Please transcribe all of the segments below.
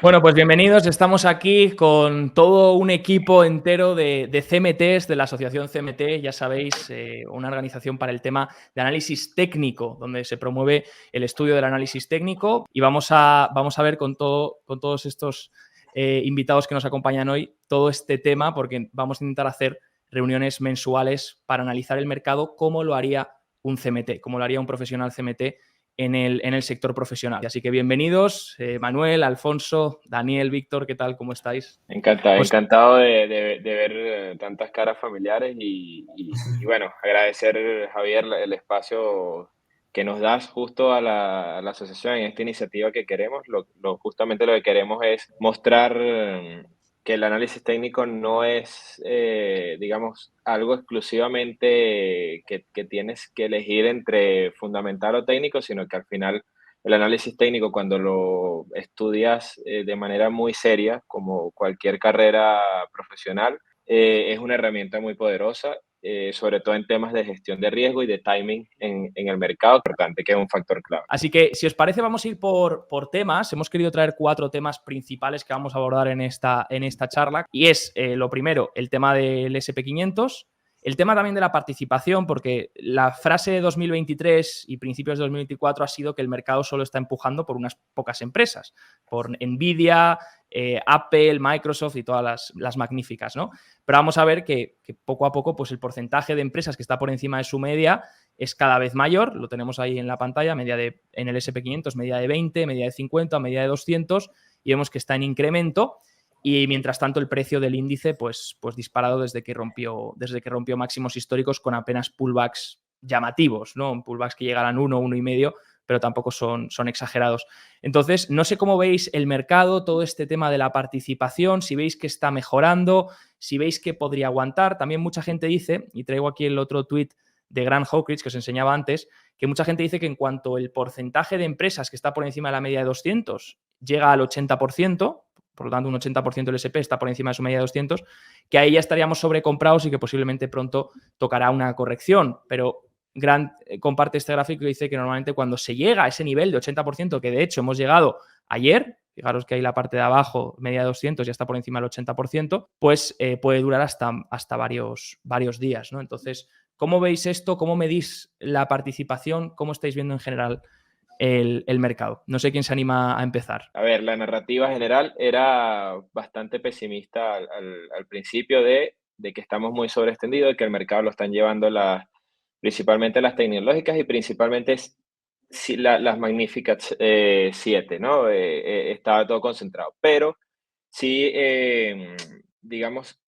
Bueno, pues bienvenidos. Estamos aquí con todo un equipo entero de CMTs, de la asociación CMT, ya sabéis, una organización para el tema de análisis técnico, donde se promueve el estudio del análisis técnico. Y vamos a ver con todos estos invitados que nos acompañan hoy todo este tema, porque vamos a intentar hacer reuniones mensuales para analizar el mercado, como lo haría un CMT, como lo haría un profesional CMT en el sector profesional. Así que bienvenidos, Manuel, Alfonso, Daniel, Víctor, ¿qué tal? ¿Cómo estáis? Encantado, Pues encantado de ver tantas caras familiares y bueno, agradecer, Javier, el espacio que nos das justo a la asociación en esta iniciativa que queremos. Justamente lo que queremos es mostrar que el análisis técnico no es, digamos, algo exclusivamente que tienes que elegir entre fundamental o técnico, sino que al final el análisis técnico, cuando lo estudias de manera muy seria, como cualquier carrera profesional, es una herramienta muy poderosa, sobre todo en temas de gestión de riesgo y de timing en el mercado, importante, que es un factor clave. así que, si os parece, vamos a ir por temas. Hemos querido traer 4 temas principales que vamos a abordar en esta charla. Y es, lo primero, el tema del SP500, el tema también de la participación, porque la frase de 2023 y principios de 2024 ha sido que el mercado solo está empujando por unas pocas empresas, por Nvidia, Apple, Microsoft y todas las magníficas, ¿no? Pero vamos a ver que poco a poco, pues el porcentaje de empresas que está por encima de su media es cada vez mayor. Lo tenemos ahí en la pantalla, en el SP500, media de 20, media de 50, media de 200, y vemos que está en incremento. Y mientras tanto, el precio del índice, pues disparado desde que rompió máximos históricos, con apenas pullbacks llamativos, ¿no? Pullbacks que llegarán 1,5, pero tampoco son exagerados. Entonces, no sé cómo veis el mercado, todo este tema de la participación, si veis que está mejorando, si veis que podría aguantar. También mucha gente dice, y traigo aquí el otro tuit de Grant Hawkins que os enseñaba antes, que mucha gente dice que en cuanto el porcentaje de empresas que está por encima de la media de 200 llega al 80%, por lo tanto un 80% del SP está por encima de su media de 200, que ahí ya estaríamos sobrecomprados y que posiblemente pronto tocará una corrección. Pero Grant comparte este gráfico y dice que normalmente cuando se llega a ese nivel de 80%, que de hecho hemos llegado ayer, fijaros que ahí la parte de abajo, media de 200, ya está por encima del 80%, pues puede durar hasta varios días, ¿no? Entonces, ¿cómo veis esto? ¿Cómo medís la participación? ¿Cómo estáis viendo en general el mercado? No sé quién se anima a empezar. A ver, la narrativa general era bastante pesimista al principio de que estamos muy sobreextendidos, de que el mercado lo están llevando principalmente las tecnológicas y principalmente las magníficas 7, ¿no? Estaba todo concentrado. Pero sí, digamos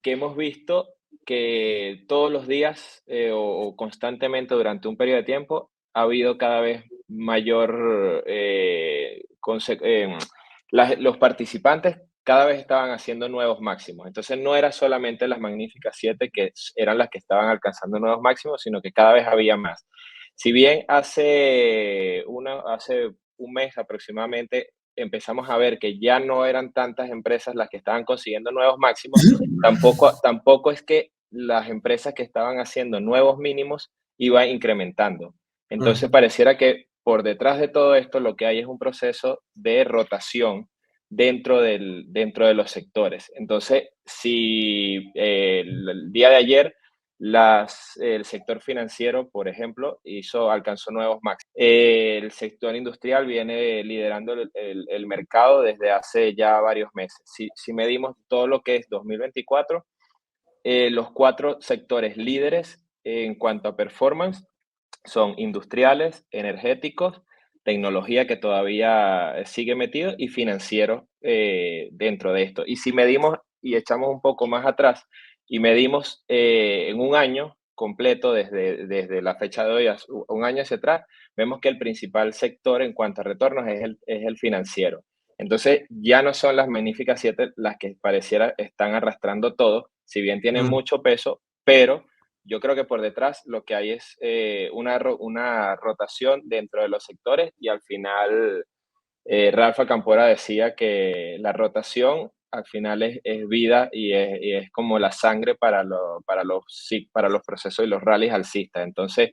que hemos visto que todos los días o constantemente durante un periodo de tiempo ha habido cada vez mayor, los participantes cada vez estaban haciendo nuevos máximos. Entonces no era solamente las magníficas 7 que eran las que estaban alcanzando nuevos máximos, sino que cada vez había más. Si bien hace un mes aproximadamente empezamos a ver que ya no eran tantas empresas las que estaban consiguiendo nuevos máximos, tampoco es que las empresas que estaban haciendo nuevos mínimos iban incrementando. Entonces pareciera que por detrás de todo esto lo que hay es un proceso de rotación dentro de los sectores. Entonces, si el día de ayer el sector financiero, por ejemplo, alcanzó nuevos máximos. El sector industrial viene liderando el mercado desde hace ya varios meses. Si medimos todo lo que es 2024, los 4 sectores líderes en cuanto a performance son industriales, energéticos, tecnología que todavía sigue metido y financiero dentro de esto. Y si medimos y echamos un poco más atrás y medimos en un año completo desde la fecha de hoy a un año hacia atrás, vemos que el principal sector en cuanto a retornos es el financiero. Entonces ya no son las magníficas 7 las que pareciera están arrastrando todo, si bien tienen mucho peso, pero yo creo que por detrás lo que hay es una rotación dentro de los sectores y al final Rafa Campora decía que la rotación al final es vida y es como la sangre para los procesos y los rallies alcistas. Entonces,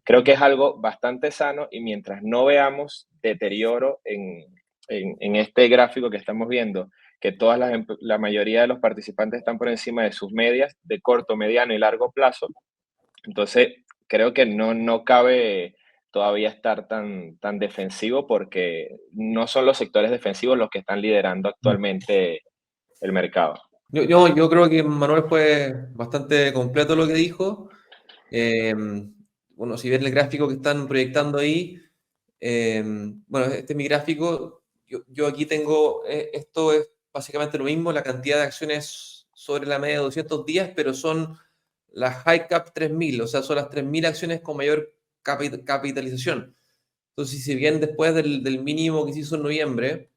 creo que es algo bastante sano y mientras no veamos deterioro en este gráfico que estamos viendo, que la mayoría de los participantes están por encima de sus medias de corto, mediano y largo plazo. Entonces, creo que no cabe todavía estar tan defensivo, porque no son los sectores defensivos los que están liderando actualmente el mercado. Yo creo que Manuel fue bastante completo lo que dijo. Bueno, si ven el gráfico que están proyectando ahí, bueno, este es mi gráfico. Yo aquí tengo, esto es básicamente lo mismo, la cantidad de acciones sobre la media de 200 días, pero son las High Cap 3000, o sea, son las 3000 acciones con mayor capitalización. Entonces, si bien después del mínimo que se hizo en noviembre,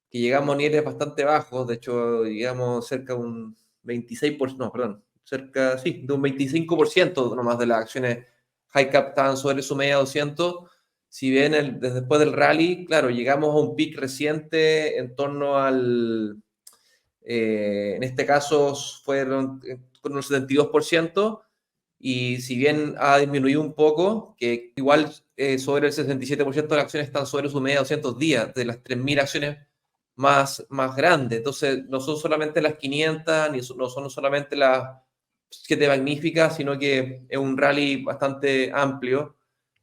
que llegamos a niveles bastante bajos, de hecho, llegamos cerca de un 26%, no, perdón, cerca, sí, de un 25% nomás de las acciones high cap estaban sobre su media 200. Si bien desde después del rally, claro, llegamos a un pic reciente en torno al, en este caso fueron con un 72%, y si bien ha disminuido un poco, que igual sobre el 67% de las acciones están sobre su media de 200 días, de las 3.000 acciones más grandes. Entonces, no son solamente las 500, ni no son solamente las 7 magníficas, sino que es un rally bastante amplio.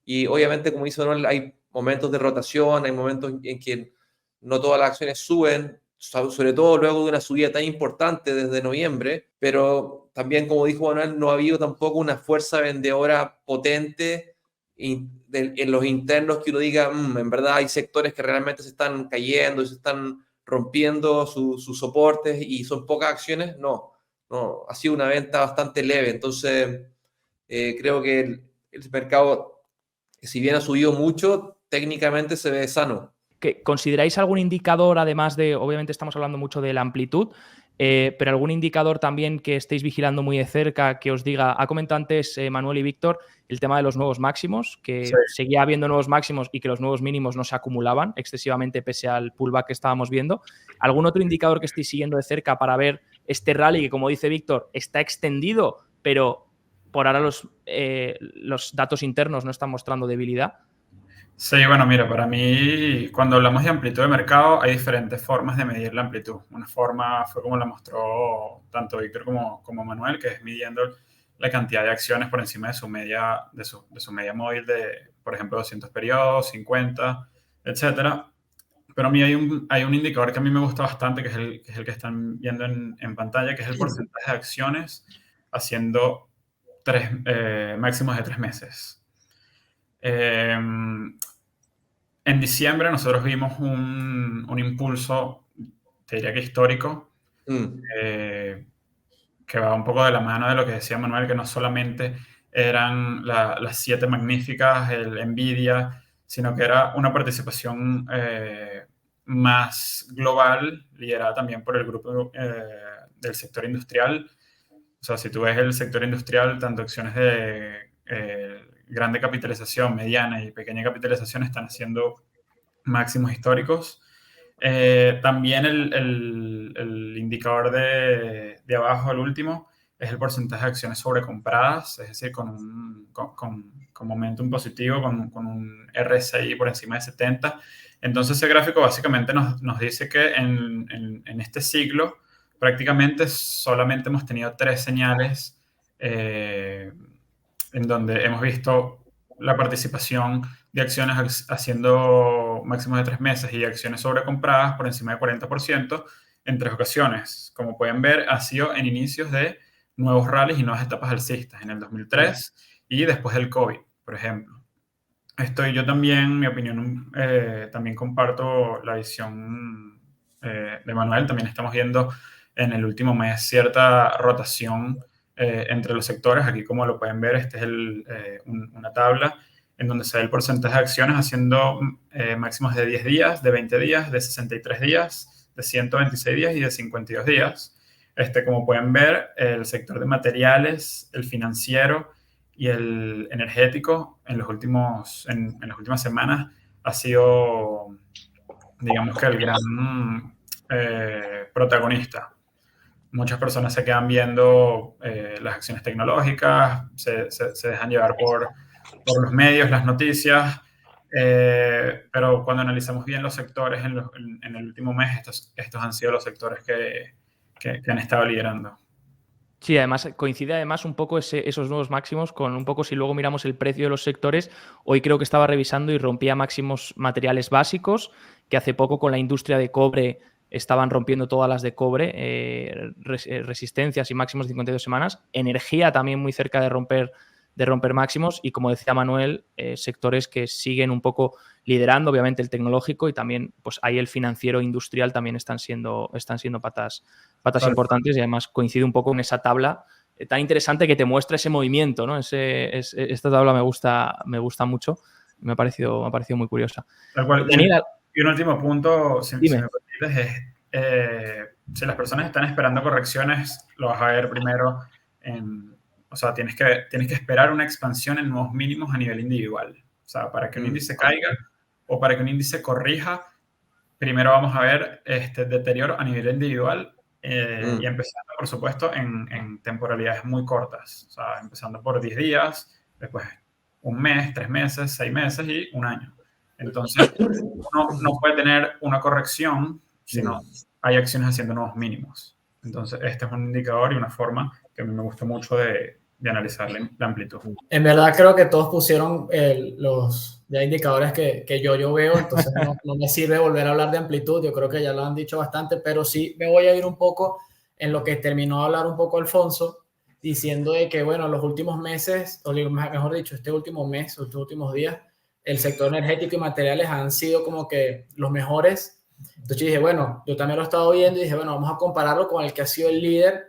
Y obviamente, como dice Manuel, hay momentos de rotación, hay momentos en que no todas las acciones suben, sobre todo luego de una subida tan importante desde noviembre, pero también, como dijo Manuel, no ha habido tampoco una fuerza vendedora potente en los internos que uno diga, en verdad hay sectores que realmente se están cayendo, se están rompiendo sus soportes y son pocas acciones. No, ha sido una venta bastante leve. Entonces, creo que el mercado, si bien ha subido mucho, técnicamente se ve sano. ¿Consideráis algún indicador, además de, obviamente estamos hablando mucho de la amplitud, pero algún indicador también que estéis vigilando muy de cerca, que os diga, ha comentado antes Manuel y Víctor, el tema de los nuevos máximos, que Sí. seguía habiendo nuevos máximos y que los nuevos mínimos no se acumulaban excesivamente pese al pullback que estábamos viendo? ¿Algún otro indicador que estéis siguiendo de cerca para ver este rally que, como dice Víctor, está extendido, pero por ahora los datos internos no están mostrando debilidad? Sí, bueno, mira, para mí, cuando hablamos de amplitud de mercado, hay diferentes formas de medir la amplitud. Una forma fue como la mostró tanto Víctor como Manuel, que es midiendo la cantidad de acciones por encima de su media, de su media móvil de, por ejemplo, 200 periodos, 50, etcétera. Pero a mí hay un indicador que a mí me gusta bastante, que es el que están viendo en pantalla, que es el porcentaje de acciones haciendo máximos de 3 meses. En diciembre nosotros vimos un impulso, te diría que histórico, que va un poco de la mano de lo que decía Manuel, que no solamente eran las 7 magníficas, el Nvidia, sino que era una participación más global, liderada también por el grupo del sector industrial. O sea, si tú ves el sector industrial, tanto acciones de grande capitalización, mediana y pequeña capitalización están haciendo máximos históricos. También el indicador de abajo, el último, es el porcentaje de acciones sobrecompradas, es decir, con momentum positivo, con un RSI por encima de 70. Entonces, ese gráfico básicamente nos dice que en este ciclo prácticamente solamente hemos tenido 3 señales en donde hemos visto la participación de acciones haciendo máximos de 3 meses y acciones sobrecompradas por encima del 40% en 3 ocasiones. Como pueden ver, ha sido en inicios de nuevos rallies y nuevas etapas alcistas, en el 2003 y después del COVID, por ejemplo. Yo también, mi opinión, también comparto la visión de Manuel. También estamos viendo en el último mes cierta rotación entre los sectores. Aquí, como lo pueden ver, este es una tabla en donde se ve el porcentaje de acciones haciendo máximos de 10 días, de 20 días, de 63 días, de 126 días y de 52 días. Como pueden ver, el sector de materiales, el financiero y el energético en las últimas semanas ha sido, digamos que el gran protagonista. Muchas personas se quedan viendo las acciones tecnológicas, se dejan llevar por los medios, las noticias, Pero cuando analizamos bien los sectores en el último mes, estos han sido los sectores que han estado liderando. Sí, además coincide además un poco esos nuevos máximos con un poco, si luego miramos el precio de los sectores, hoy creo que estaba revisando y rompía máximos materiales básicos, que hace poco con la industria de cobre estaban rompiendo todas las de cobre, resistencias y máximos de 52 semanas. Energía también muy cerca de romper máximos y, como decía Manuel, sectores que siguen un poco liderando, obviamente el tecnológico, y también pues ahí el financiero industrial también están siendo patas importantes, y además coincide un poco en esa tabla tan interesante que te muestra ese movimiento, ¿no? Esta tabla me gusta mucho, me ha parecido muy curiosa. Tal cual. Daniela, Y un último punto, si dime. me permites, es si las personas están esperando correcciones, lo vas a ver primero o sea, tienes que esperar una expansión en nuevos mínimos a nivel individual. O sea, para que un índice caiga o para que un índice corrija, primero vamos a ver deterioro a nivel individual y empezando, por supuesto, en temporalidades muy cortas. O sea, empezando por 10 días, después un mes, 3 meses, 6 meses y un año. Entonces, no puede tener una corrección, sino hay acciones haciendo nuevos mínimos. Entonces, este es un indicador y una forma que a mí me gusta mucho de analizar la amplitud. En verdad creo que todos pusieron los ya indicadores que yo veo, entonces no me sirve volver a hablar de amplitud, yo creo que ya lo han dicho bastante, pero sí me voy a ir un poco en lo que terminó de hablar un poco Alfonso, diciendo de que, bueno, los últimos meses, o mejor dicho, este último mes, estos últimos días, el sector energético y materiales han sido como que los mejores. Entonces yo dije, bueno, yo también lo he estado viendo y dije, bueno, vamos a compararlo con el que ha sido el líder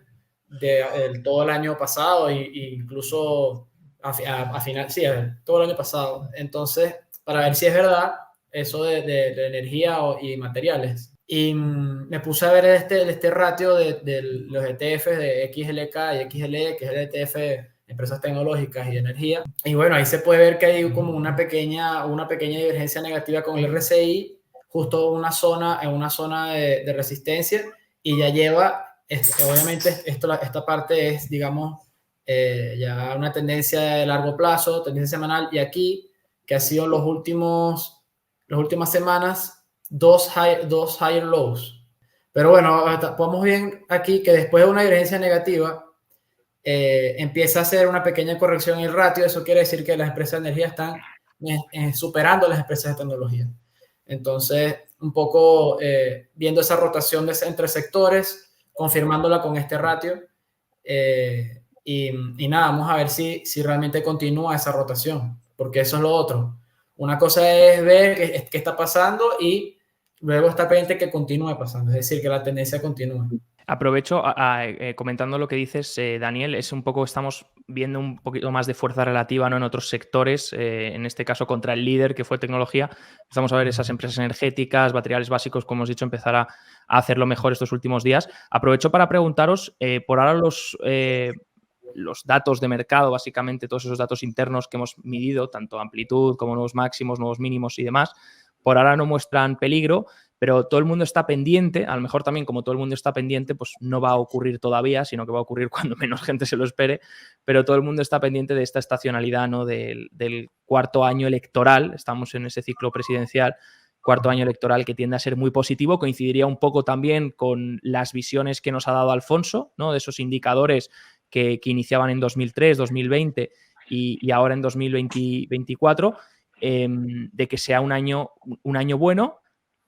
de todo el año pasado e incluso a final, sí, todo el año pasado. Entonces, para ver si es verdad eso de energía y materiales. Y me puse a ver este ratio de los ETFs de XLK y XLE, que es el ETF de empresas tecnológicas y de energía. Y bueno, ahí se puede ver que hay como una pequeña divergencia negativa con el RSI, justo en una zona de resistencia, y ya lleva, obviamente esta parte es, digamos, ya una tendencia de largo plazo, tendencia semanal, y aquí, que ha sido las últimas semanas, dos higher lows. Pero bueno, podemos ver aquí que después de una divergencia negativa, empieza a hacer una pequeña corrección en el ratio. Eso quiere decir que las empresas de energía están superando a las empresas de tecnología. Entonces, un poco viendo esa rotación entre sectores, confirmándola con este ratio. Y nada, vamos a ver si realmente continúa esa rotación, porque eso es lo otro. Una cosa es ver qué está pasando y luego está pendiente que continúe pasando, es decir, que la tendencia continúe. Aprovecho comentando lo que dices, Daniel, es un poco, estamos viendo un poquito más de fuerza relativa, ¿no?, en otros sectores, en este caso contra el líder que fue tecnología. Empezamos a ver esas empresas energéticas, materiales básicos, como hemos dicho, empezar a hacerlo mejor estos últimos días. Aprovecho para preguntaros, por ahora los datos de mercado, básicamente todos esos datos internos que hemos medido, tanto amplitud como nuevos máximos, nuevos mínimos y demás, por ahora no muestran peligro, pero todo el mundo está pendiente. A lo mejor también, como todo el mundo está pendiente, pues no va a ocurrir todavía, sino que va a ocurrir cuando menos gente se lo espere, pero todo el mundo está pendiente de esta estacionalidad, ¿no?, del cuarto año electoral. Estamos en ese ciclo presidencial, cuarto año electoral, que tiende a ser muy positivo. Coincidiría un poco también con las visiones que nos ha dado Alfonso, ¿no?, de esos indicadores que iniciaban en 2003, 2020 y ahora en 2024, de que sea un año bueno.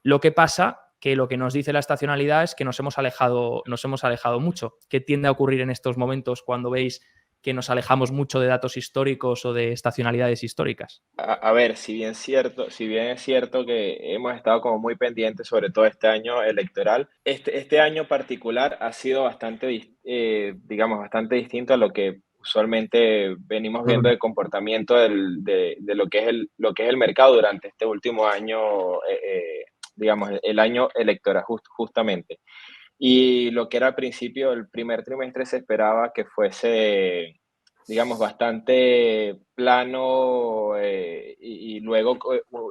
Lo que pasa que lo que nos dice la estacionalidad es que nos hemos alejado mucho. ¿Qué tiende a ocurrir en estos momentos cuando veis que nos alejamos mucho de datos históricos o de estacionalidades históricas? A ver, si bien es cierto que hemos estado como muy pendientes, sobre todo este año electoral, este año particular ha sido bastante, digamos, bastante distinto a lo que usualmente venimos viendo de comportamiento de lo que es el mercado durante este último año, digamos, el año electoral justamente. Y lo que era al principio, el primer trimestre, se esperaba que fuese, digamos, bastante plano, y luego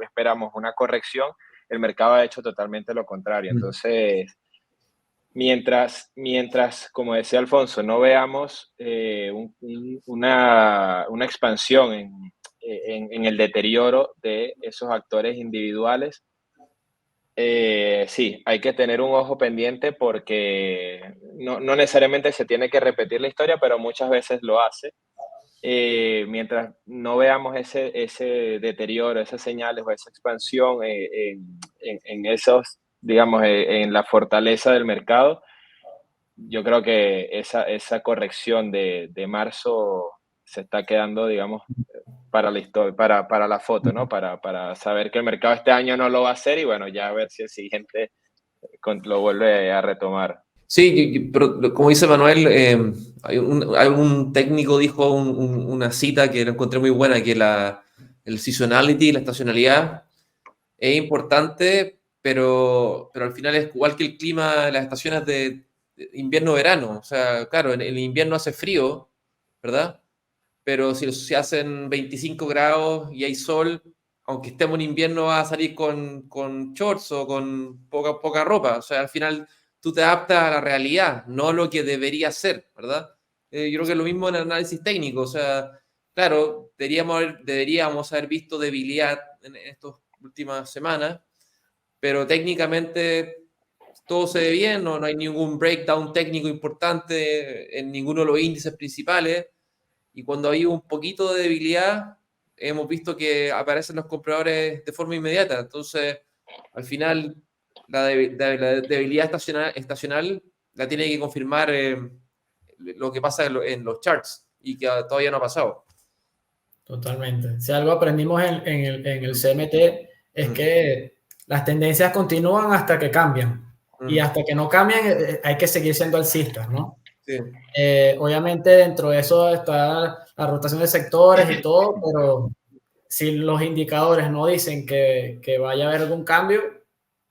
esperamos una corrección. El mercado ha hecho totalmente lo contrario. Entonces, mientras, como decía Alfonso, no veamos una expansión en el deterioro de esos actores individuales. Sí, hay que tener un ojo pendiente porque no necesariamente se tiene que repetir la historia, pero muchas veces lo hace. Mientras no veamos ese deterioro, esas señales o esa expansión en esos, digamos, en la fortaleza del mercado, yo creo que esa corrección de marzo se está quedando, digamos, para la historia, para la foto, ¿no? Para saber que el mercado este año no lo va a hacer y bueno, ya a ver si el siguiente lo vuelve a retomar. Sí, pero como dice Manuel, algún técnico dijo una cita que la encontré muy buena, que el seasonality, la estacionalidad, es importante, pero al final es igual que el clima, las estaciones de invierno-verano. O sea, claro, en el invierno hace frío, ¿verdad? Pero si se hacen 25 grados y hay sol, aunque estemos en invierno, va a salir con shorts o con poca ropa. O sea, al final tú te adaptas a la realidad, no a lo que debería ser, ¿verdad? Yo creo que es lo mismo en el análisis técnico. O sea, claro, deberíamos haber visto debilidad en estas últimas semanas, pero técnicamente todo se ve bien, no hay ningún breakdown técnico importante en ninguno de los índices principales. Y cuando hay un poquito de debilidad, hemos visto que aparecen los compradores de forma inmediata. Entonces, al final, la debilidad estacional la tiene que confirmar lo que pasa en los charts y que todavía no ha pasado. Totalmente. Si algo aprendimos en el CMT es que las tendencias continúan hasta que cambian. Y hasta que no cambian hay que seguir siendo alcistas, ¿no? Sí. Obviamente dentro de eso está la rotación de sectores y todo, pero si los indicadores no dicen que vaya a haber algún cambio,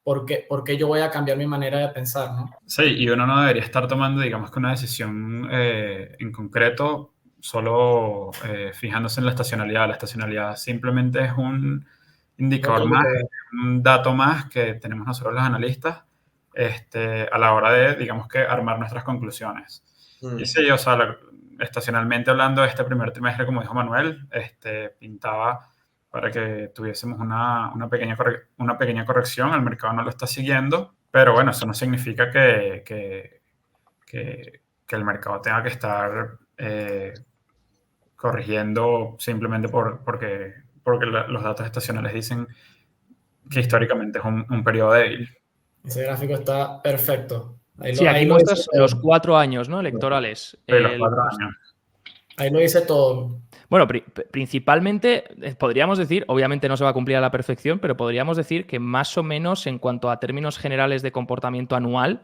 ¿por qué yo voy a cambiar mi manera de pensar, ¿no? Sí, y uno no debería estar tomando, digamos que una decisión en concreto solo fijándose en la estacionalidad. La estacionalidad simplemente es un indicador más, un dato más que tenemos nosotros los analistas a la hora de, digamos que, armar nuestras conclusiones. Y sí, o sea, estacionalmente hablando, este primer trimestre, como dijo Manuel, pintaba para que tuviésemos una pequeña corrección. El mercado no lo está siguiendo, pero bueno, eso no significa que el mercado tenga que estar corrigiendo simplemente porque los datos estacionales dicen que históricamente es un periodo débil. Ese gráfico está perfecto. Sí, aquí muestras los 4 años, ¿no? Electorales. Sí, los 4 años. Ahí lo dice todo. Bueno, principalmente podríamos decir, obviamente no se va a cumplir a la perfección, pero podríamos decir que más o menos en cuanto a términos generales de comportamiento anual,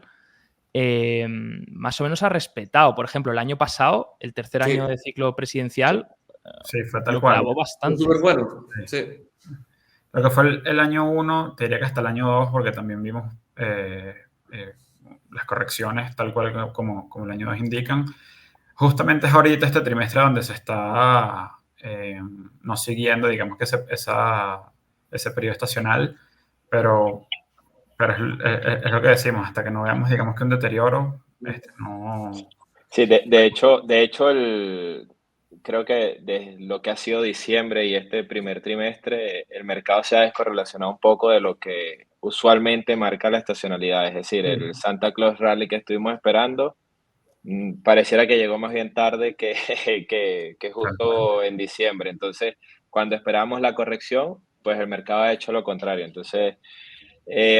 más o menos ha respetado. Por ejemplo, el año pasado, el tercer año de ciclo presidencial, sí, fue tal lo cual. clavó bastante. Súper bueno. Sí. Lo que fue el año 1, te diría que hasta el año 2, porque también vimos las correcciones tal cual como el año 2 indican. Justamente es ahorita este trimestre donde se está no siguiendo, digamos que ese periodo estacional, pero es lo que decimos, hasta que no veamos, digamos que un deterioro, no... Sí, de hecho creo que de lo que ha sido diciembre y este primer trimestre, el mercado se ha descorrelacionado un poco de lo que usualmente marca la estacionalidad. Es decir, el Santa Claus Rally que estuvimos esperando, pareciera que llegó más bien tarde que justo en diciembre. Entonces, cuando esperábamos la corrección, pues el mercado ha hecho lo contrario. Entonces,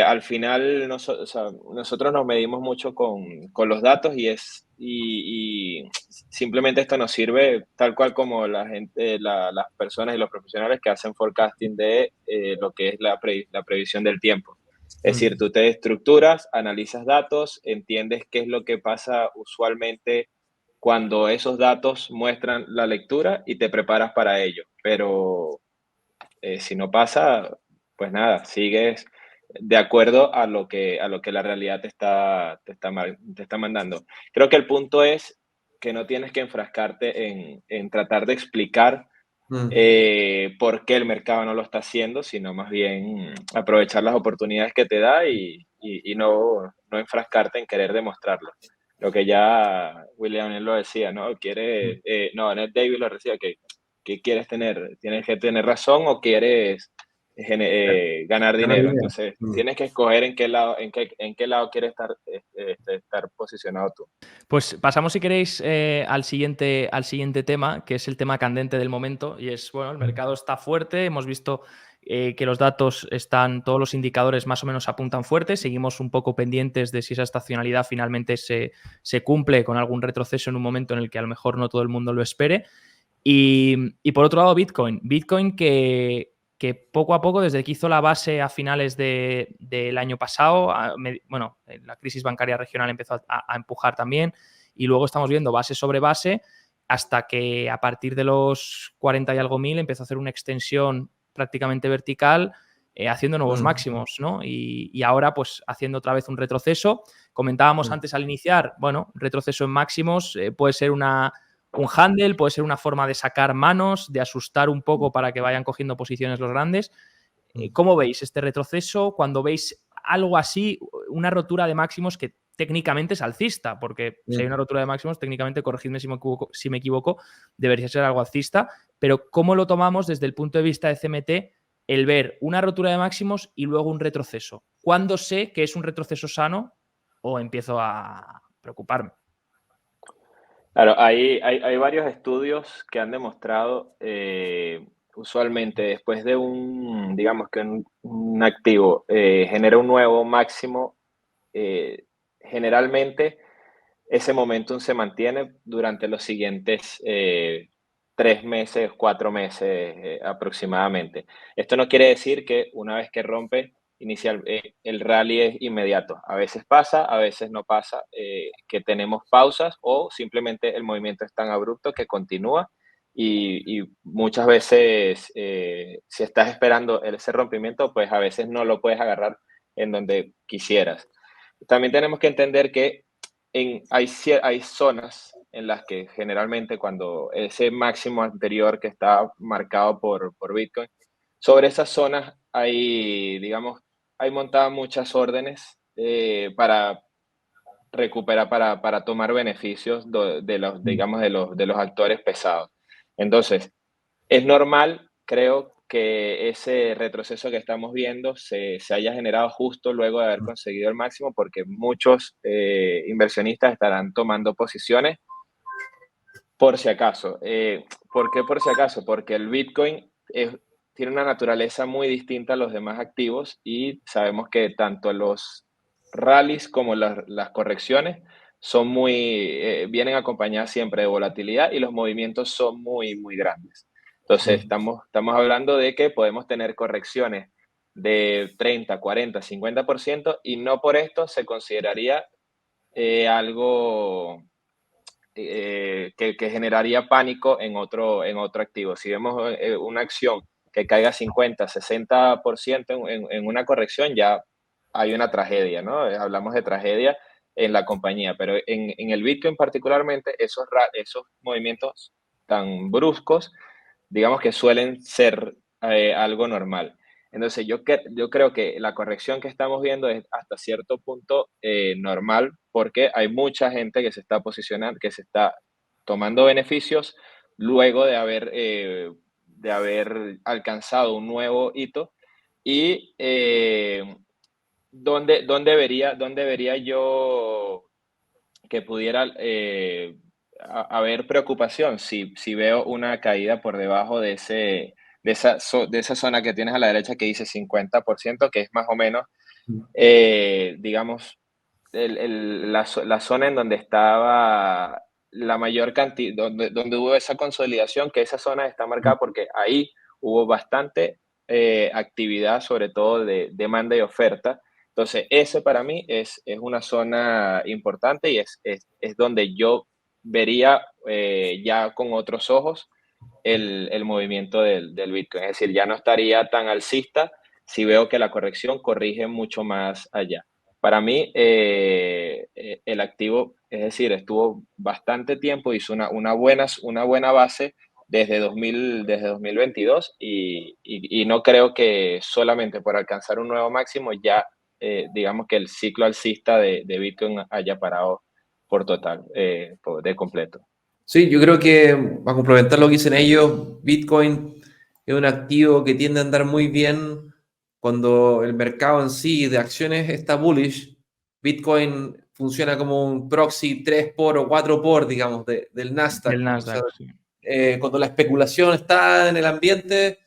al final nosotros nos medimos mucho con los datos y simplemente esto nos sirve tal cual como la gente, las personas y los profesionales que hacen forecasting de lo que es la previsión del tiempo. Es decir, tú te estructuras, analizas datos, entiendes qué es lo que pasa usualmente cuando esos datos muestran la lectura y te preparas para ello. Pero si no pasa, pues nada, sigues de acuerdo a lo que la realidad te está mandando. Creo que el punto es que no tienes que enfrascarte en tratar de explicar por qué el mercado no lo está haciendo, sino más bien aprovechar las oportunidades que te da y no enfrascarte en querer demostrarlo. Lo que ya William lo decía, ¿no? Ned Davis lo decía, que ¿Qué quieres tener? ¿Tienes que tener razón o quieres ganar dinero? Entonces, tienes que escoger en qué lado quieres estar posicionado tú. Pues pasamos, si queréis, al siguiente tema, que es el tema candente del momento, y es, bueno, el mercado está fuerte, hemos visto que los datos todos los indicadores más o menos apuntan fuerte, seguimos un poco pendientes de si esa estacionalidad finalmente se cumple con algún retroceso en un momento en el que a lo mejor no todo el mundo lo espere. Y por otro lado, Bitcoin que poco a poco, desde que hizo la base a finales del año pasado, la crisis bancaria regional empezó a empujar también, y luego estamos viendo base sobre base hasta que a partir de los 40 y algo mil empezó a hacer una extensión prácticamente vertical, haciendo nuevos máximos, ¿no? Y ahora, pues, haciendo otra vez un retroceso. Comentábamos antes al iniciar, bueno, retroceso en máximos puede ser un handle, puede ser una forma de sacar manos, de asustar un poco para que vayan cogiendo posiciones los grandes. ¿Cómo veis este retroceso? Cuando veis algo así, una rotura de máximos que técnicamente es alcista, porque si hay una rotura de máximos, técnicamente, corregidme si me equivoco, debería ser algo alcista, pero ¿cómo lo tomamos desde el punto de vista de CMT el ver una rotura de máximos y luego un retroceso? ¿Cuándo sé que es un retroceso sano o empiezo a preocuparme? Claro, hay varios estudios que han demostrado, usualmente después de digamos que un activo genera un nuevo máximo, generalmente ese momentum se mantiene durante los siguientes 3 meses, 4 meses aproximadamente. Esto no quiere decir que una vez que rompe, el rally es inmediato. A veces pasa, a veces no pasa, que tenemos pausas o simplemente el movimiento es tan abrupto que continúa y muchas veces si estás esperando ese rompimiento, pues a veces no lo puedes agarrar en donde quisieras. También tenemos que entender que hay zonas en las que generalmente cuando ese máximo anterior que está marcado por Bitcoin, sobre esas zonas digamos, hay montadas muchas órdenes para recuperar, para tomar beneficios digamos, de los actores pesados. Entonces, es normal, creo, que ese retroceso que estamos viendo se haya generado justo luego de haber conseguido el máximo, porque muchos inversionistas estarán tomando posiciones por si acaso. ¿Por qué por si acaso? Porque el Bitcoin tiene una naturaleza muy distinta a los demás activos y sabemos que tanto los rallies como las correcciones vienen acompañadas siempre de volatilidad y los movimientos son muy, muy grandes. Entonces, estamos hablando de que podemos tener correcciones de 30, 40, 50% y no por esto se consideraría algo que generaría pánico en otro activo. Si vemos una acción que caiga 50, 60% en una corrección, ya hay una tragedia, ¿no? Hablamos de tragedia en la compañía, pero en el Bitcoin particularmente, esos movimientos tan bruscos, digamos que suelen ser algo normal. Entonces, yo creo que la corrección que estamos viendo es hasta cierto punto normal porque hay mucha gente que se está posicionando, que se está tomando beneficios luego de haber alcanzado un nuevo hito. Y ¿dónde vería yo que pudiera haber preocupación si veo una caída por debajo de esa zona que tienes a la derecha que dice 50%, que es más o menos, digamos, la zona en donde estaba la mayor cantidad, donde hubo esa consolidación, que esa zona está marcada porque ahí hubo bastante actividad, sobre todo de demanda y oferta. Entonces, ese para mí es una zona importante y es donde yo vería ya con otros ojos el movimiento del Bitcoin. Es decir, ya no estaría tan alcista si veo que la corrección corrige mucho más allá. Para mí, el activo, es decir, estuvo bastante tiempo, hizo una buena base desde 2022 y no creo que solamente por alcanzar un nuevo máximo ya, digamos que el ciclo alcista de Bitcoin haya parado por total, de completo. Sí, yo creo que, para complementar lo que dicen ellos, Bitcoin es un activo que tiende a andar muy bien cuando el mercado en sí de acciones está bullish. Bitcoin funciona como un proxy 3 por o 4 por, digamos, del Nasdaq. Del O sea, Nasdaq, sí. cuando la especulación está en el ambiente,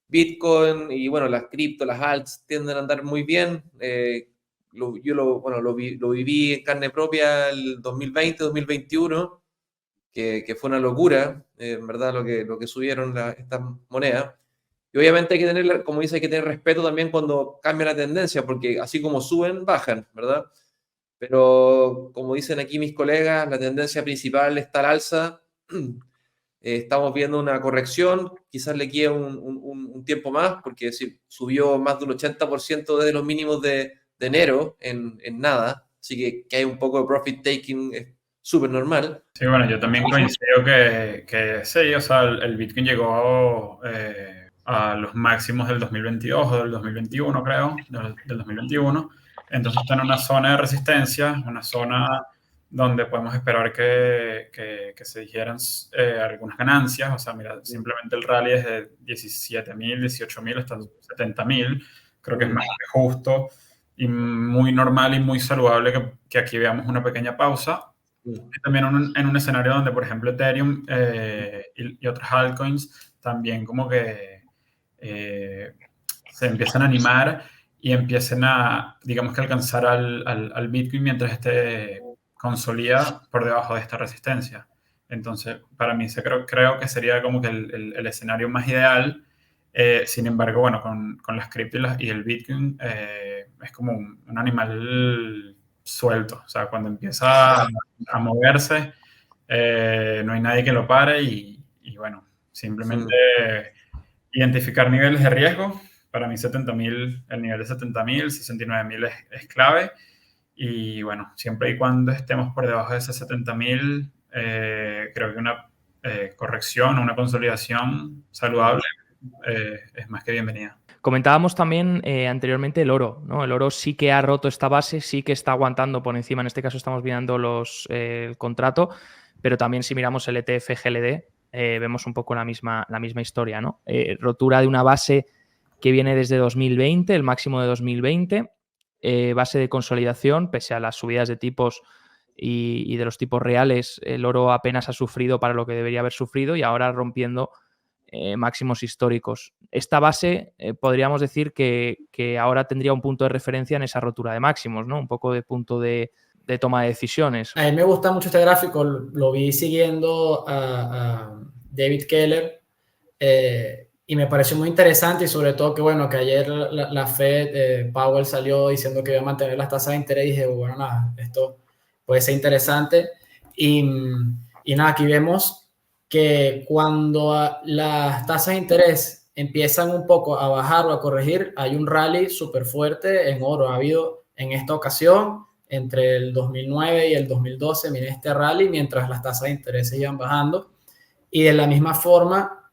Bitcoin y bueno, las cripto, las alts tienden a andar muy bien. Lo viví en carne propia el 2020, 2021, que fue una locura, en verdad, lo que subieron estas monedas. Y obviamente hay que tener, como dice, hay que tener respeto también cuando cambia la tendencia, porque así como suben, bajan, ¿verdad? Pero como dicen aquí mis colegas, la tendencia principal está al alza. Estamos viendo una corrección, quizás le quede un tiempo más, porque si subió más de un 80% desde los mínimos de enero en nada, así que hay un poco de profit taking, es súper normal. Sí, bueno, yo también coincido que sí, o sea, el Bitcoin llegó a los máximos del 2022 o del 2021, creo, del 2021. Entonces está en una zona de resistencia, una zona donde podemos esperar que se dijeran algunas ganancias. O sea, mira, simplemente el rally es de 17.000, 18.000 hasta 70.000. Creo que es más que justo y muy normal y muy saludable que aquí veamos una pequeña pausa. Y también en un escenario donde, por ejemplo, Ethereum y otras altcoins también como que se empiezan a animar y empiecen a, digamos que alcanzar al Bitcoin mientras esté consolida por debajo de esta resistencia. Entonces, para mí creo que sería como que el escenario más ideal. Sin embargo, bueno, con las cripto y el Bitcoin es como un animal suelto. O sea, cuando empieza a moverse, no hay nadie que lo pare y bueno, simplemente identificar niveles de riesgo. Para mí 70.000, el nivel de 70.000, 69.000 es clave. Y bueno, siempre y cuando estemos por debajo de ese 70.000, creo que una corrección, una consolidación saludable es más que bienvenida. Comentábamos también anteriormente el oro, ¿no? El oro sí que ha roto esta base, sí que está aguantando por encima. En este caso estamos mirando el contrato, pero también si miramos el ETF GLD, vemos un poco la misma historia, ¿no? Rotura de una base que viene desde 2020, el máximo de 2020, base de consolidación, pese a las subidas de tipos y de los tipos reales, el oro apenas ha sufrido para lo que debería haber sufrido y ahora rompiendo máximos históricos. Esta base podríamos decir que ahora tendría un punto de referencia en esa rotura de máximos, ¿no? Un poco de punto de toma de decisiones. A mí me gusta mucho este gráfico, lo vi siguiendo a David Keller y me pareció muy interesante y sobre todo que bueno, que ayer la Fed, Powell salió diciendo que iba a mantener las tasas de interés y dije, bueno, nada, esto puede ser interesante y nada, aquí vemos que cuando las tasas de interés empiezan un poco a bajar o a corregir, hay un rally súper fuerte en oro. Ha habido en esta ocasión, entre el 2009 y el 2012, miren este rally, mientras las tasas de interés iban bajando. Y de la misma forma,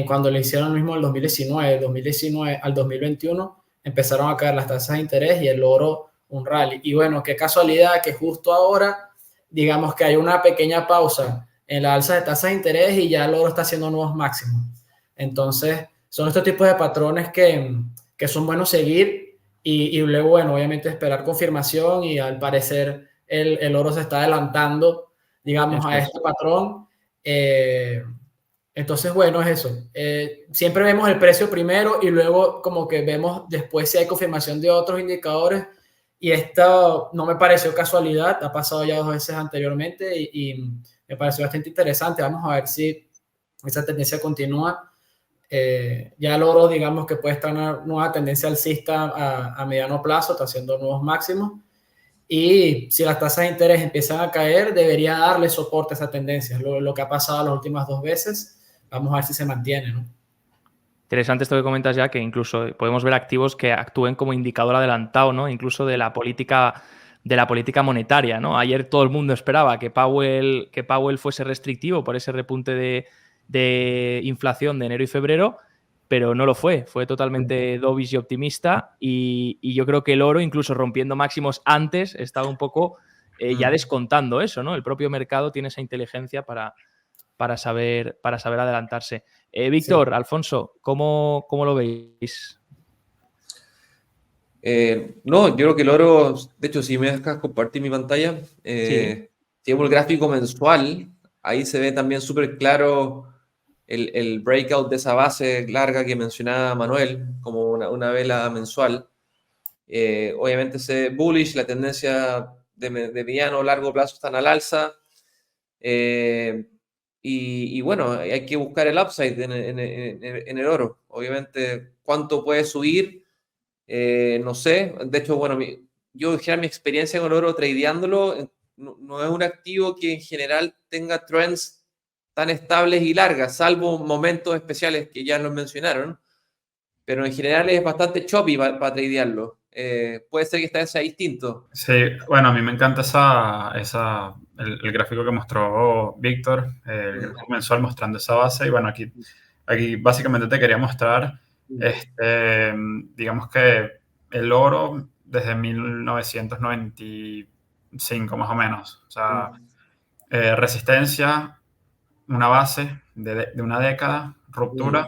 cuando le hicieron lo mismo en el 2019, del 2019 al 2021, empezaron a caer las tasas de interés y el oro un rally. Y bueno, qué casualidad que justo ahora, digamos que hay una pequeña pausa en la alza de tasas de interés y ya el oro está haciendo nuevos máximos. Entonces, son estos tipos de patrones que son buenos seguir y luego, bueno, obviamente esperar confirmación y al parecer el oro se está adelantando, digamos, a este patrón. Entonces, bueno, es eso. Siempre vemos el precio primero y luego como que vemos después si hay confirmación de otros indicadores y esto no me pareció casualidad, ha pasado ya 2 veces anteriormente y me pareció bastante interesante. Vamos a ver si esa tendencia continúa. Ya el oro, digamos que puede estar en una nueva tendencia alcista a mediano plazo, está haciendo nuevos máximos. Y si las tasas de interés empiezan a caer, debería darle soporte a esa tendencia. Lo que ha pasado las últimas 2 veces. Vamos a ver si se mantiene, ¿no? Interesante esto que comentas ya, que incluso podemos ver activos que actúen como indicador adelantado, ¿no? Incluso de la política monetaria, ¿no? Ayer todo el mundo esperaba que Powell fuese restrictivo por ese repunte de inflación de enero y febrero, pero no lo fue. Fue totalmente dovish y optimista y yo creo que el oro, incluso rompiendo máximos antes, estaba un poco ya descontando eso, ¿no? El propio mercado tiene esa inteligencia para para saber adelantarse. Víctor, sí. Alfonso, ¿cómo lo veis? No, yo creo que el oro, de hecho, si me dejas compartir mi pantalla, Sí. tengo el gráfico mensual, ahí se ve también súper claro el breakout de esa base larga que mencionaba Manuel, como una vela mensual. Obviamente se bullish, la tendencia de mediano o largo plazo están al alza. Y bueno, hay que buscar el upside en el oro. Obviamente, ¿cuánto puede subir? No sé. De hecho, bueno, yo en general mi experiencia con el oro tradeándolo no es un activo que en general tenga trends tan estables y largas, salvo momentos especiales que ya los mencionaron. Pero en general es bastante choppy para tradearlo. Puede ser que esta vez sea distinto. Sí, bueno, a mí me encanta el gráfico que mostró Víctor, el gráfico mensual mostrando esa base. Y bueno, aquí básicamente te quería mostrar, digamos que el oro desde 1995 más o menos. O sea, resistencia, una base de una década, ruptura,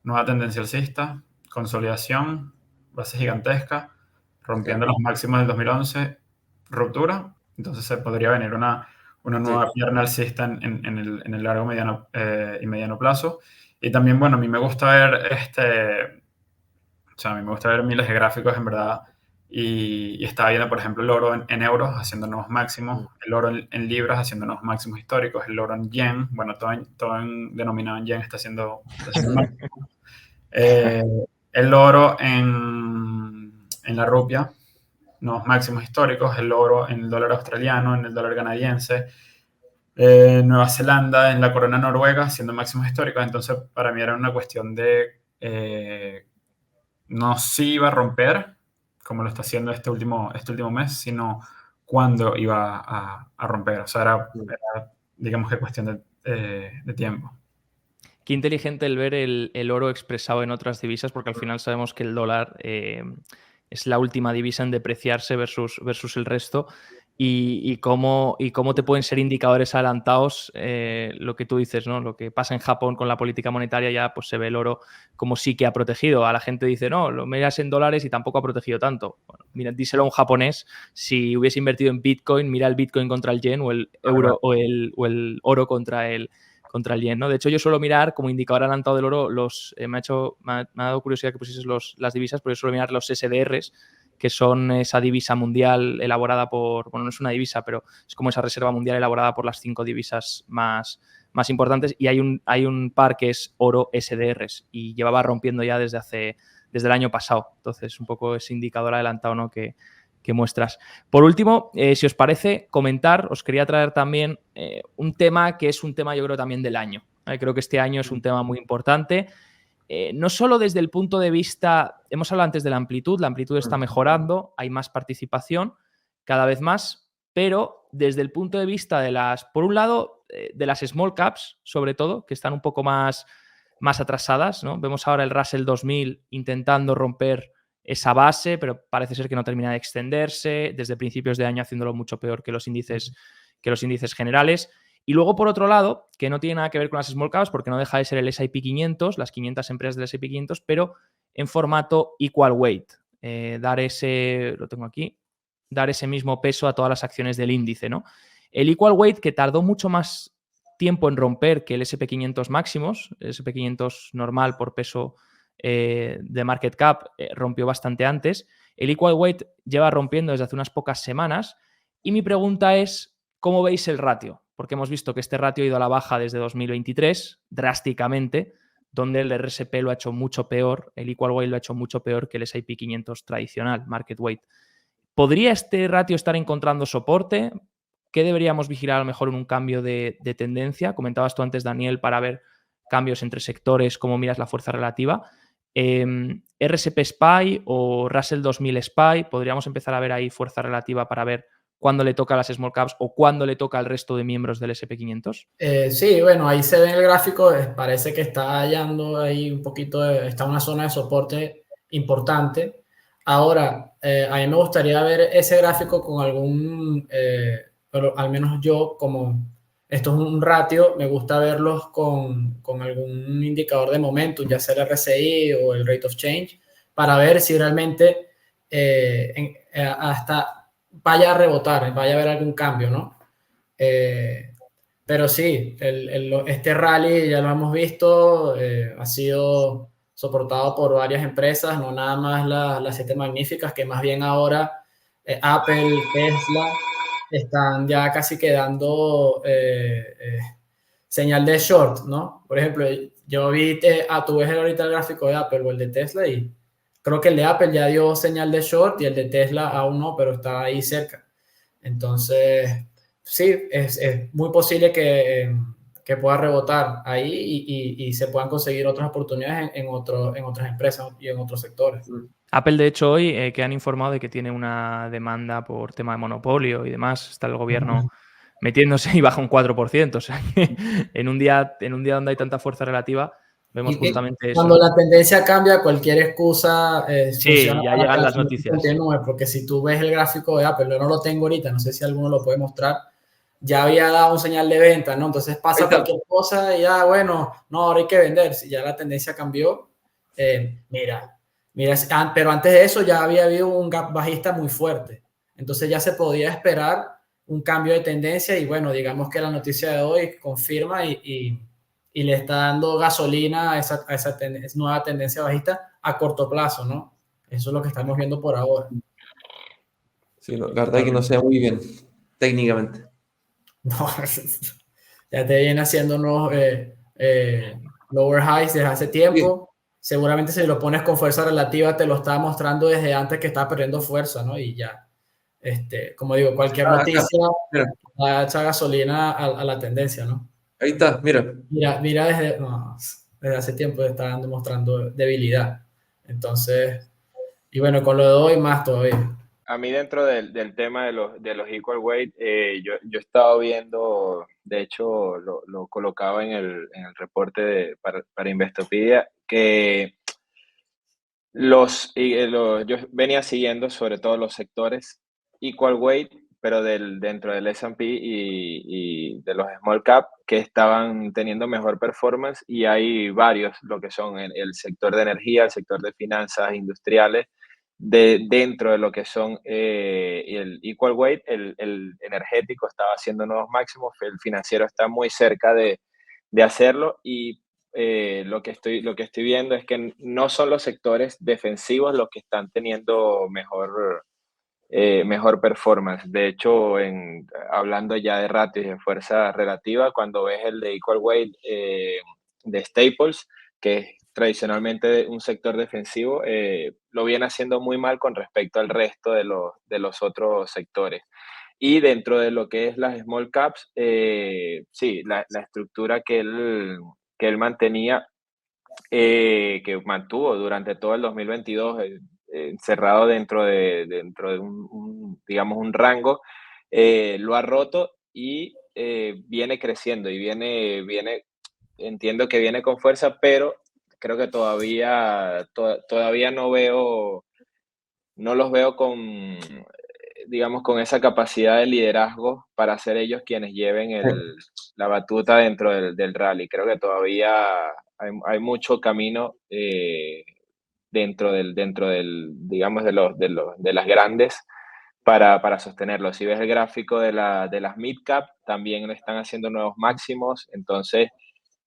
nueva tendencia alcista, consolidación, base gigantesca, rompiendo los máximos del 2011, ruptura. Entonces se podría venir una nueva pierna alcista en el largo, mediano y mediano plazo. Y también, bueno, a mí me gusta ver a mí me gusta ver miles de gráficos, en verdad. Y estaba viendo, por ejemplo, el oro en euros haciendo nuevos máximos, el oro en libras haciendo nuevos máximos históricos, el oro en yen, bueno, todo denominado en yen está haciendo máximo. El oro en la rupia, nuevos máximos históricos, el oro en el dólar australiano, en el dólar canadiense, Nueva Zelanda, en la corona noruega, haciendo máximos históricos. Entonces, para mí era una cuestión de no si iba a romper, como lo está haciendo este último mes, sino cuándo iba a romper. O sea, era digamos que cuestión de tiempo. Qué inteligente el ver el oro expresado en otras divisas, porque al final sabemos que el dólar es la última divisa en depreciarse versus el resto. Y cómo te pueden ser indicadores adelantados, lo que tú dices, ¿no? Lo que pasa en Japón con la política monetaria, ya pues se ve el oro como sí que ha protegido. A la gente dice, no, lo miras en dólares y tampoco ha protegido tanto. Bueno, mira, díselo a un japonés, si hubiese invertido en Bitcoin, mira el Bitcoin contra el yen o el euro o el oro contra el yen, ¿no? De hecho, yo suelo mirar como indicador adelantado del oro me ha dado curiosidad que pusieses las divisas, pero yo suelo mirar los SDRs, que son esa divisa mundial elaborada bueno, no es una divisa, pero es como esa reserva mundial elaborada por las 5 divisas más importantes, y hay un par que es oro SDRs y llevaba rompiendo ya desde el año pasado. Entonces, un poco ese indicador adelantado, ¿no?, que muestras. Por último, si os parece, os quería traer también un tema que es un tema, yo creo, también del año. Creo que este año es un tema muy importante. No solo desde el punto de vista, hemos hablado antes de la amplitud está mejorando, hay más participación, cada vez más, pero desde el punto de vista por un lado, de las small caps, sobre todo, que están un poco más atrasadas, ¿no? Vemos ahora el Russell 2000 intentando romper esa base, pero parece ser que no termina de extenderse, desde principios de año haciéndolo mucho peor que los índices generales. Y luego, por otro lado, que no tiene nada que ver con las small caps, porque no deja de ser el S&P 500, las 500 empresas del S&P 500, pero en formato equal weight. Lo tengo aquí, dar ese mismo peso a todas las acciones del índice, ¿no? El equal weight, que tardó mucho más tiempo en romper que el S&P 500 máximos, el S&P 500 normal por peso de market cap rompió bastante antes. El equal weight lleva rompiendo desde hace unas pocas semanas, y mi pregunta es, ¿cómo veis el ratio? Porque hemos visto que este ratio ha ido a la baja desde 2023 drásticamente, donde el RSP lo ha hecho mucho peor, el equal weight lo ha hecho mucho peor que el S&P 500 tradicional, market weight. ¿Podría este ratio estar encontrando soporte? ¿Qué deberíamos vigilar a lo mejor en un cambio de tendencia? Comentabas tú antes, Daniel, para ver cambios entre sectores, cómo miras la fuerza relativa. RSP SPY o Russell 2000 SPY, podríamos empezar a ver ahí fuerza relativa para ver cuándo le toca a las small caps o cuándo le toca al resto de miembros del S&P 500. Sí, bueno, ahí se ve en el gráfico, parece que está hallando ahí un poquito, está en una zona de soporte importante. Ahora, a mí me gustaría ver ese gráfico con pero al menos yo como Esto es un ratio, me gusta verlos con algún indicador de momentum, ya sea el RSI o el rate of change, para ver si realmente hasta vaya a rebotar, vaya a haber algún cambio, ¿no? Pero sí, este rally ya lo hemos visto, ha sido soportado por varias empresas, no nada más las siete magníficas, que más bien ahora Apple, Tesla, están ya casi quedando señal de short, ¿no? Por ejemplo, yo vi, tú ves ahorita el gráfico de Apple o el de Tesla y creo que el de Apple ya dio señal de short y el de Tesla aún no, pero está ahí cerca. Entonces, sí, es muy posible que pueda rebotar ahí y se puedan conseguir otras oportunidades en otras empresas y en otros sectores. Apple, de hecho, hoy que han informado de que tiene una demanda por tema de monopolio y demás, está el gobierno metiéndose y baja un 4%. O sea que en un día donde hay tanta fuerza relativa, vemos justamente cuando eso. la tendencia cambia, cualquier excusa Sí, funciona ya para llegan que las la noticias. continúe, porque si tú ves el gráfico de Apple, yo no lo tengo ahorita, no sé si alguno lo puede mostrar, ya había dado un señal de venta, ¿no? Entonces pasa cualquier cosa y ya, bueno, no, ahora hay que vender. Si ya la tendencia cambió, mira, pero antes de eso ya había habido un gap bajista muy fuerte. Entonces ya se podía esperar un cambio de tendencia y bueno, digamos que la noticia de hoy confirma y le está dando gasolina a esa nueva tendencia bajista a corto plazo, ¿no? Eso es lo que estamos viendo por ahora. Sí, no, la verdad es que no se ve muy bien técnicamente. No, ya te viene haciendo unos lower highs desde hace tiempo. Seguramente si lo pones con fuerza relativa te lo estaba mostrando desde antes que estaba perdiendo fuerza, ¿no? Y ya, como digo, cualquier noticia da esa gasolina a la tendencia, ¿no? Ahí está, mira. Mira desde hace tiempo está demostrando debilidad. Entonces, y bueno, con lo de hoy más todavía. A mí dentro del tema de los equal weight, yo he estado viendo, de hecho lo colocaba en el reporte para Investopedia, que yo venía siguiendo sobre todo los sectores equal weight, pero dentro del S&P y de los small cap que estaban teniendo mejor performance, y hay varios, lo que son el sector de energía, el sector de finanzas industriales, dentro de lo que son el equal weight, el energético estaba haciendo nuevos máximos, el financiero está muy cerca de hacerlo, y lo que estoy viendo es que no son los sectores defensivos los que están teniendo mejor performance. De hecho, hablando ya de ratios y de fuerza relativa, cuando ves el de equal weight de Staples, que es tradicionalmente un sector defensivo, lo viene haciendo muy mal con respecto al resto de los otros sectores. Y dentro de lo que es las small caps, sí, la estructura que él mantenía, que mantuvo durante todo el 2022, encerrado dentro de digamos, un rango, lo ha roto y viene creciendo y entiendo que viene con fuerza, pero creo que todavía no los veo digamos, con esa capacidad de liderazgo para ser ellos quienes lleven la batuta dentro del rally. Creo que todavía hay mucho camino digamos, de las grandes para sostenerlo. Si ves el gráfico de las mid cap, también están haciendo nuevos máximos. Entonces,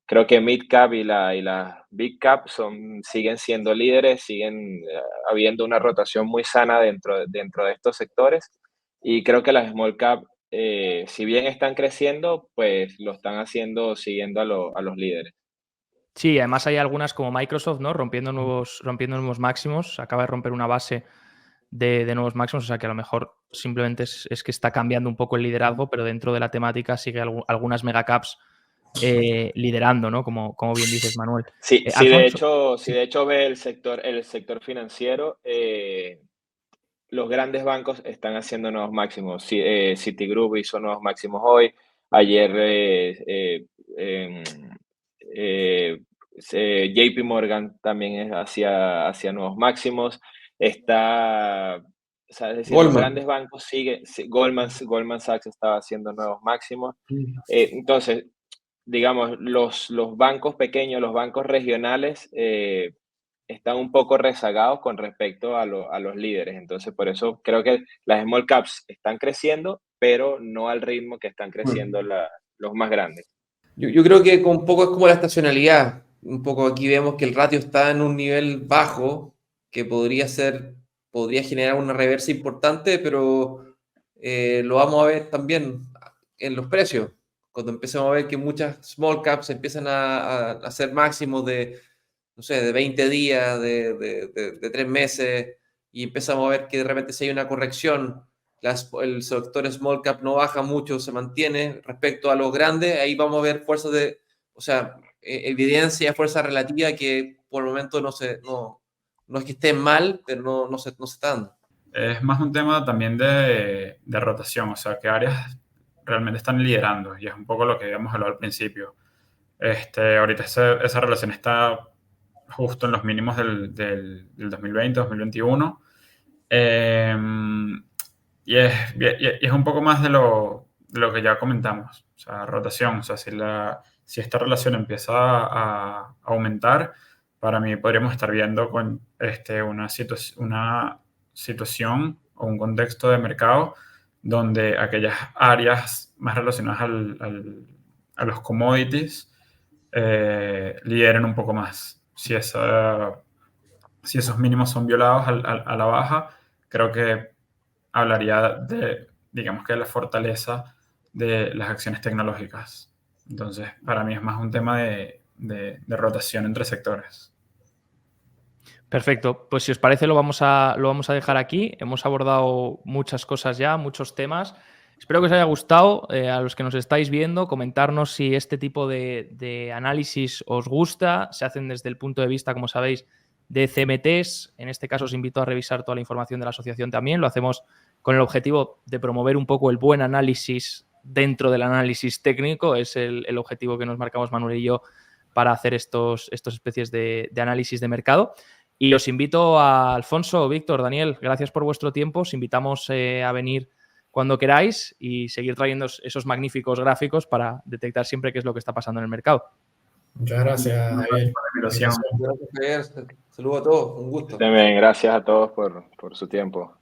creo que mid cap y la big cap siguen siendo líderes, siguen habiendo una rotación muy sana dentro de estos sectores, y creo que las small cap, si bien están creciendo, pues lo están haciendo siguiendo a los líderes. Sí, además hay algunas como Microsoft, ¿no? Rompiendo nuevos máximos, acaba de romper una base de nuevos máximos, o sea que a lo mejor simplemente es que está cambiando un poco el liderazgo, pero dentro de la temática sigue algunas megacaps liderando, ¿no? Como bien dices, Manuel. Sí, Alfonso. de hecho ve el sector financiero, los grandes bancos están haciendo nuevos máximos. Citigroup hizo nuevos máximos hoy. Ayer JP Morgan también hacía nuevos máximos. Está O sea, es decir, Goldman. los grandes bancos Goldman Sachs estaba haciendo nuevos máximos. Entonces, digamos, los bancos pequeños, los bancos regionales, están un poco rezagados con respecto a los líderes. Entonces, por eso creo que las small caps están creciendo, pero no al ritmo que están creciendo los más grandes. Yo creo que un poco es como la estacionalidad. Un poco aquí vemos que el ratio está en un nivel bajo, que podría generar una reversa importante, pero lo vamos a ver también en los precios. Cuando empecemos a ver que muchas small caps empiezan a hacer máximos de, no sé, de 20 días, de 3 meses, y empezamos a ver que de repente si hay una corrección, el sector small cap no baja mucho, se mantiene respecto a los grandes, ahí vamos a ver fuerzas evidencia, fuerza relativa que por el momento no es que estén mal, pero no se está dando. Es más un tema también de rotación, o sea, que áreas realmente están liderando, y es un poco lo que habíamos hablado al principio. Ahorita esa relación está justo en los mínimos del 2020, 2021. Y es un poco más de lo que ya comentamos, o sea, rotación, o sea, si esta relación empieza a aumentar, para mí podríamos estar viendo con una situación o un contexto de mercado donde aquellas áreas más relacionadas a los commodities lideren un poco más. Si esos mínimos son violados a la baja, creo que hablaría de, digamos que de la fortaleza de las acciones tecnológicas. Entonces, para mí es más un tema de rotación entre sectores. Perfecto, pues si os parece lo vamos a dejar aquí. Hemos abordado muchas cosas ya, muchos temas. Espero que os haya gustado. A los que nos estáis viendo, comentarnos si este tipo de análisis os gusta. Se hacen desde el punto de vista, como sabéis, de CMTs. En este caso os invito a revisar toda la información de la asociación también. Lo hacemos con el objetivo de promover un poco el buen análisis dentro del análisis técnico. Es el objetivo que nos marcamos Manuel y yo para hacer estos especies de análisis de mercado. Y os invito a Alfonso, Víctor, Daniel, gracias por vuestro tiempo. Os invitamos a venir cuando queráis y seguir trayendo esos magníficos gráficos para detectar siempre qué es lo que está pasando en el mercado. Muchas gracias, Javier. Gracias, Javier. Saludos a todos, un gusto. También gracias a todos por su tiempo.